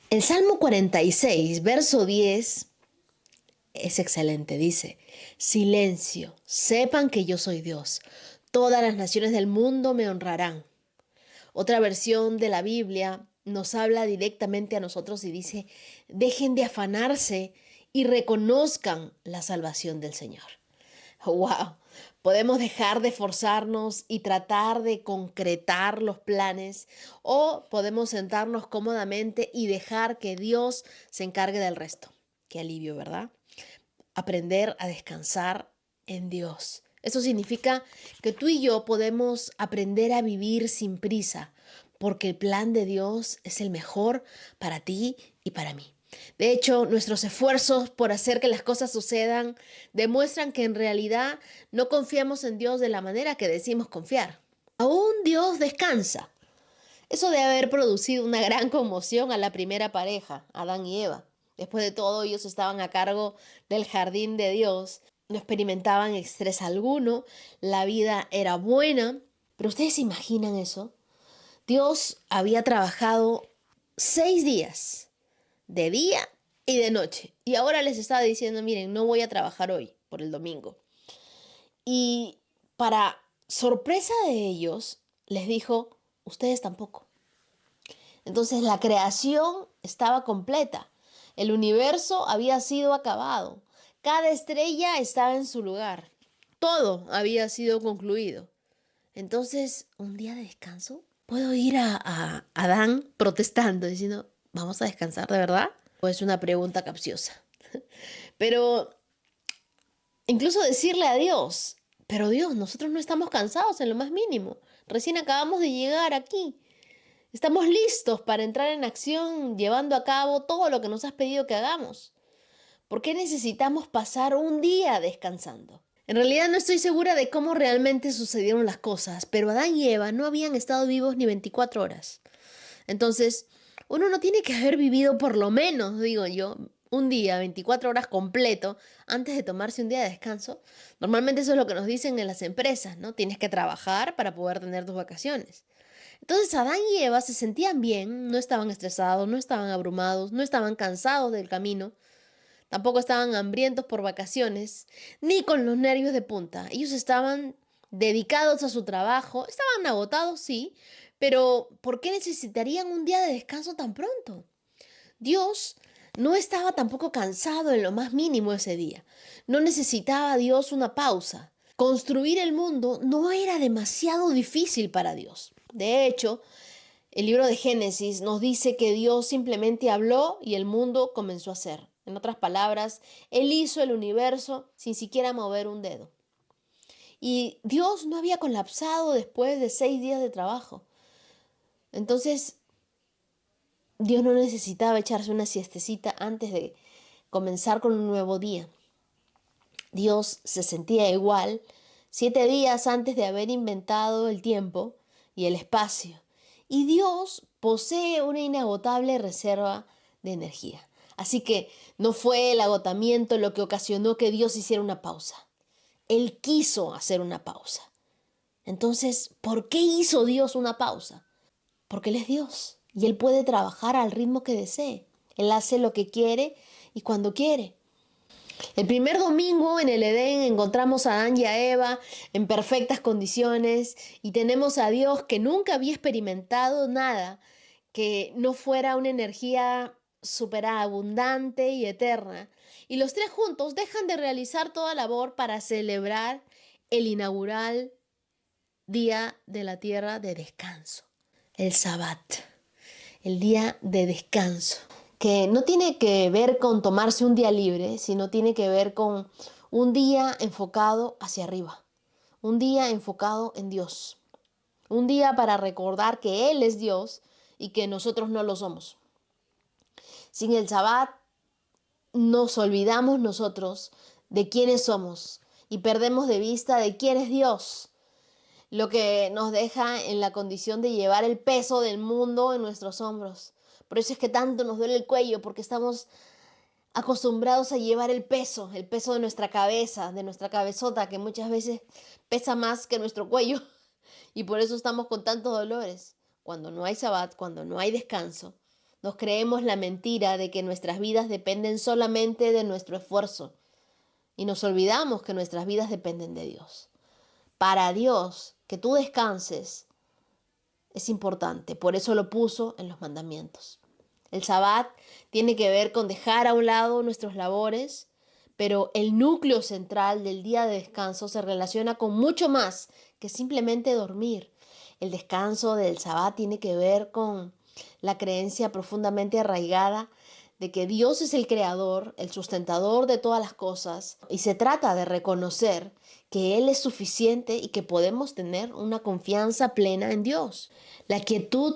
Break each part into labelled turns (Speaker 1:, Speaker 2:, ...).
Speaker 1: El Salmo 46, verso 10, es excelente. Dice, silencio, sepan que yo soy Dios. Todas las naciones del mundo me honrarán. Otra versión de la Biblia nos habla directamente a nosotros y dice, dejen de afanarse y reconozcan la salvación del Señor. Wow, podemos dejar de forzarnos y tratar de concretar los planes o podemos sentarnos cómodamente y dejar que Dios se encargue del resto. Qué alivio, ¿verdad? Aprender a descansar en Dios. Eso significa que tú y yo podemos aprender a vivir sin prisa, porque el plan de Dios es el mejor para ti y para mí. De hecho, nuestros esfuerzos por hacer que las cosas sucedan demuestran que en realidad no confiamos en Dios de la manera que decimos confiar. Aún Dios descansa. Eso debe haber producido una gran conmoción a la primera pareja, Adán y Eva. Después de todo, ellos estaban a cargo del jardín de Dios, no experimentaban estrés alguno, la vida era buena. Pero ustedes se imaginan eso. Dios había trabajado 6 días, de día y de noche. Y ahora les estaba diciendo, miren, no voy a trabajar hoy por el domingo. Y para sorpresa de ellos, les dijo, ustedes tampoco. Entonces la creación estaba completa. El universo había sido acabado. Cada estrella estaba en su lugar. Todo había sido concluido. Entonces, un día de descanso, puedo ir a Adán protestando, diciendo, ¿vamos a descansar de verdad? Pues una pregunta capciosa. Pero incluso decirle a Dios, pero Dios, nosotros no estamos cansados en lo más mínimo. Recién acabamos de llegar aquí. Estamos listos para entrar en acción llevando a cabo todo lo que nos has pedido que hagamos. ¿Por qué necesitamos pasar un día descansando? En realidad no estoy segura de cómo realmente sucedieron las cosas, pero Adán y Eva no habían estado vivos ni 24 horas. Entonces, uno no tiene que haber vivido por lo menos, digo yo, un día, 24 horas completo, antes de tomarse un día de descanso. Normalmente eso es lo que nos dicen en las empresas, ¿no? Tienes que trabajar para poder tener tus vacaciones. Entonces Adán y Eva se sentían bien, no estaban estresados, no estaban abrumados, no estaban cansados del camino, tampoco estaban hambrientos por vacaciones, ni con los nervios de punta. Ellos estaban dedicados a su trabajo, estaban agotados, sí, pero ¿por qué necesitarían un día de descanso tan pronto? Dios no estaba tampoco cansado en lo más mínimo ese día. No necesitaba Dios una pausa. Construir el mundo no era demasiado difícil para Dios. De hecho, el libro de Génesis nos dice que Dios simplemente habló y el mundo comenzó a ser. En otras palabras, Él hizo el universo sin siquiera mover un dedo. Y Dios no había colapsado después de 6 días de trabajo. Entonces, Dios no necesitaba echarse una siestecita antes de comenzar con un nuevo día. Dios se sentía igual 7 días antes de haber inventado el tiempo y el espacio. Y Dios posee una inagotable reserva de energía. Así que no fue el agotamiento lo que ocasionó que Dios hiciera una pausa. Él quiso hacer una pausa. Entonces, ¿por qué hizo Dios una pausa? Porque Él es Dios y Él puede trabajar al ritmo que desee. Él hace lo que quiere y cuando quiere. El primer domingo en el Edén encontramos a Adán y a Eva en perfectas condiciones y tenemos a Dios que nunca había experimentado nada que no fuera una energía superabundante y eterna. Y los tres juntos dejan de realizar toda labor para celebrar el inaugural día de la tierra de descanso, el Sabbat, el día de descanso, que no tiene que ver con tomarse un día libre, sino tiene que ver con un día enfocado hacia arriba, un día enfocado en Dios, un día para recordar que Él es Dios y que nosotros no lo somos. Sin el Sabbat nos olvidamos nosotros de quiénes somos y perdemos de vista de quién es Dios, lo que nos deja en la condición de llevar el peso del mundo en nuestros hombros. Por eso es que tanto nos duele el cuello, porque estamos acostumbrados a llevar el peso de nuestra cabeza, de nuestra cabezota, que muchas veces pesa más que nuestro cuello. Y por eso estamos con tantos dolores. Cuando no hay sabbat, cuando no hay descanso, Nos creemos la mentira de que nuestras vidas dependen solamente de nuestro esfuerzo y nos olvidamos que nuestras vidas dependen de Dios. Para Dios, que tú descanses es importante, por eso lo puso en los mandamientos. El Sabbat tiene que ver con dejar a un lado nuestros labores, pero el núcleo central del día de descanso se relaciona con mucho más que simplemente dormir. El descanso del Sabbat tiene que ver con la creencia profundamente arraigada de que Dios es el creador, el sustentador de todas las cosas, y se trata de reconocer que Él es suficiente y que podemos tener una confianza plena en Dios. La quietud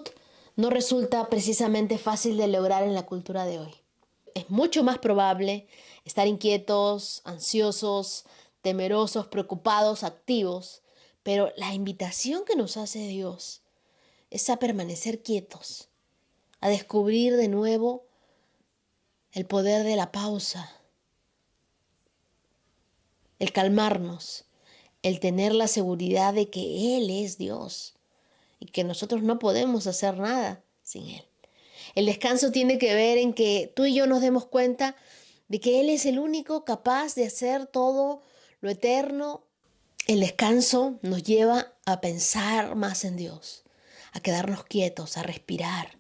Speaker 1: no resulta precisamente fácil de lograr en la cultura de hoy. Es mucho más probable estar inquietos, ansiosos, temerosos, preocupados, activos, pero la invitación que nos hace Dios es a permanecer quietos, a descubrir de nuevo el poder de la pausa, el calmarnos, el tener la seguridad de que Él es Dios y que nosotros no podemos hacer nada sin Él. El descanso tiene que ver en que tú y yo nos demos cuenta de que Él es el único capaz de hacer todo lo eterno. El descanso nos lleva a pensar más en Dios, a quedarnos quietos, a respirar,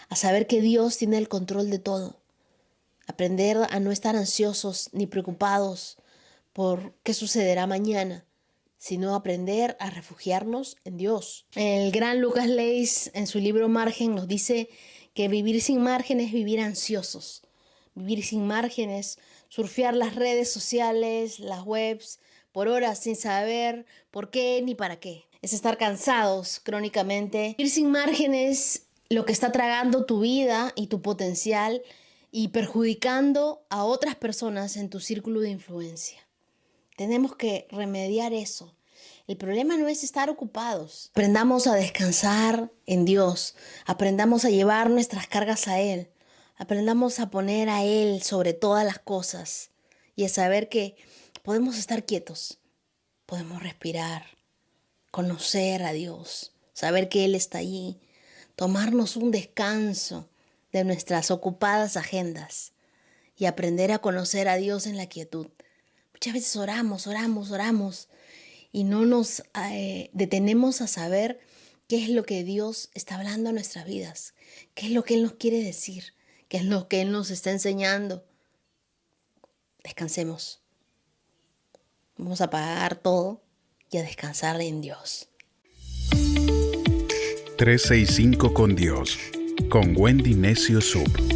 Speaker 1: a saber que Dios tiene el control de todo. Aprender a no estar ansiosos ni preocupados por qué sucederá mañana, sino aprender a refugiarnos en Dios. El gran Lucas Leis en su libro Margen nos dice que vivir sin margen es vivir ansiosos. Vivir sin margen es surfear las redes sociales, las webs, por horas sin saber por qué ni para qué. Es estar cansados crónicamente. Vivir sin margen es lo que está tragando tu vida y tu potencial y perjudicando a otras personas en tu círculo de influencia. Tenemos que remediar eso. El problema no es estar ocupados. Aprendamos a descansar en Dios. Aprendamos a llevar nuestras cargas a Él. Aprendamos a poner a Él sobre todas las cosas y a saber que podemos estar quietos. Podemos respirar, conocer a Dios, saber que Él está allí, tomarnos un descanso de nuestras ocupadas agendas y aprender a conocer a Dios en la quietud. Muchas veces oramos y no nos detenemos a saber qué es lo que Dios está hablando a nuestras vidas, qué es lo que Él nos quiere decir, qué es lo que Él nos está enseñando. Descansemos. Vamos a apagar todo y a descansar en Dios.
Speaker 2: 365 con Dios, con Wendy Necio Sub.